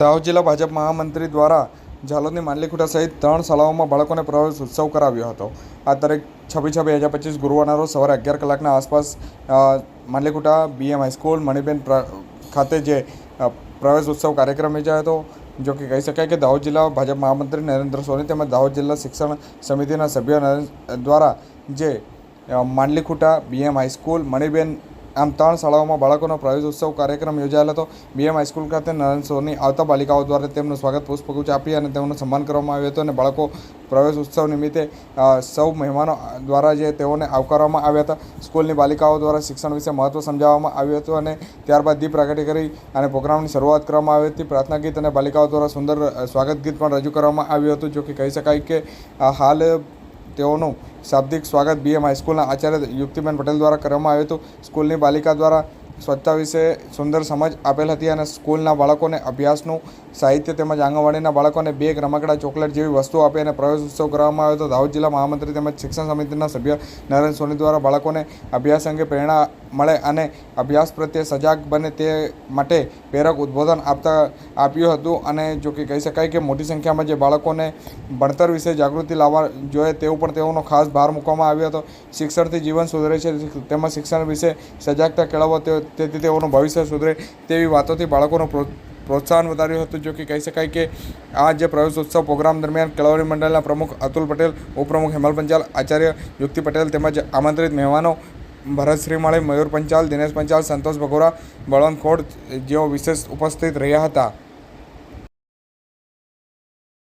દાહોદ જિલ્લા ભાજપ મહામંત્રી દ્વારા ઝાલોદની માંડલીખુંટા સહિત 3 શાળાઓમાં બાળકોને પ્રવેશ ઉત્સવ કરાવ્યો હતો। આ તારીખ 26/6/2025 ગુરુવારના રોજ સવારે 11 કલાકના આસપાસ માંડલીખુંટા BM હાઈસ્કૂલ મણિબેન ખાતે જે પ્રવેશ ઉત્સવ કાર્યક્રમ યોજાયો હતો। જો કે કહી શકાય કે દાહોદ જિલ્લા ભાજપ મહામંત્રી નરેન્દ્ર સોની તેમજ દાહોદ જિલ્લા શિક્ષણ સમિતિના સભ્યો દ્વારા જે માંડલીખુંટા BM હાઈસ્કૂલ મણિબેન આમ 3 શાળાઓમાં બાળકોનો પ્રવેશ ઉત્સવ કાર્યક્રમ યોજાયેલો હતો। BM હાઈસ્કૂલ ખાતે નરેન્દ્ર સોની આવતા બાલિકાઓ દ્વારા તેમનું સ્વાગત પુષ્પગુચ્છ આપી અને તેમનું સન્માન કરવામાં આવ્યું હતું અને બાળકો પ્રવેશ ઉત્સવ નિમિત્તે સૌ મહેમાનો દ્વારા જે તેઓને આવકારવામાં આવ્યા હતા। સ્કૂલની બાલિકાઓ દ્વારા શિક્ષણ વિશે મહત્ત્વ સમજાવવામાં આવ્યું હતું અને ત્યારબાદ દીપ પ્રાગટ્ય કરી અને પ્રોગ્રામની શરૂઆત કરવામાં આવી હતી। પ્રાર્થના ગીત અને બાલિકાઓ દ્વારા સુંદર સ્વાગત ગીત પણ રજૂ કરવામાં આવ્યું હતું। જો કે કહી શકાય કે હાલ તેઓનું શાબ્દિક સ્વાગત BM હાઈસ્કૂલના આચાર્ય યુક્તિબેન પટેલ દ્વારા કરવામાં આવ્યું હતું। સ્કૂલની બાલિકા દ્વારા સ્વચ્છતા વિશે સુંદર સમજ આપેલ હતી અને સ્કૂલના બાળકોને અભ્યાસનું સાહિત્ય તેમજ આંગણવાડીના બાળકોને બેગ રમકડા ચોકલેટ જેવી વસ્તુઓ આપી અને પ્રવેશ ઉત્સવ કરવામાં આવ્યો હતો। દાહોદ જિલ્લા મહામંત્રી તેમજ શિક્ષણ સમિતિના સભ્ય નરેન્દ્ર સોની દ્વારા બાળકોને અભ્યાસ અંગે પ્રેરણા મળે અને અભ્યાસ પ્રત્યે સજાગ બને તે માટે પ્રેરક ઉદ્બોધન આપ્યું હતું। અને જો કે કહી શકાય કે મોટી સંખ્યામાં જે બાળકોને ભણતર વિશે જાગૃતિ લાવવા જોઈએ તેવું પણ તેઓનો ખાસ ભાર મૂકવામાં આવ્યો હતો। શિક્ષણથી જીવન સુધરે છે તેમજ શિક્ષણ વિશે સજાગતા કેળવો તેથી તેઓનું ભવિષ્ય સુધરે તેવી વાતોથી બાળકોનું પ્રોત્સાહન વધાર્યું હતું। જો કે કહી શકાય કે આ જે પ્રવેશ ઉત્સવ પ્રોગ્રામ દરમિયાન કેળવણી મંડળના પ્રમુખ અતુલ પટેલ, ઉપપ્રમુખ હેમલ પંચાલ, આચાર્ય યુક્તિ પટેલ તેમજ આમંત્રિત મહેમાનો ભરત શ્રીમાળી, મયુર પંચાલ, દિનેશ પંચાલ, સંતોષ ભગોરા, બળવંત ખોડ જેઓ વિશેષ ઉપસ્થિત રહ્યા હતા।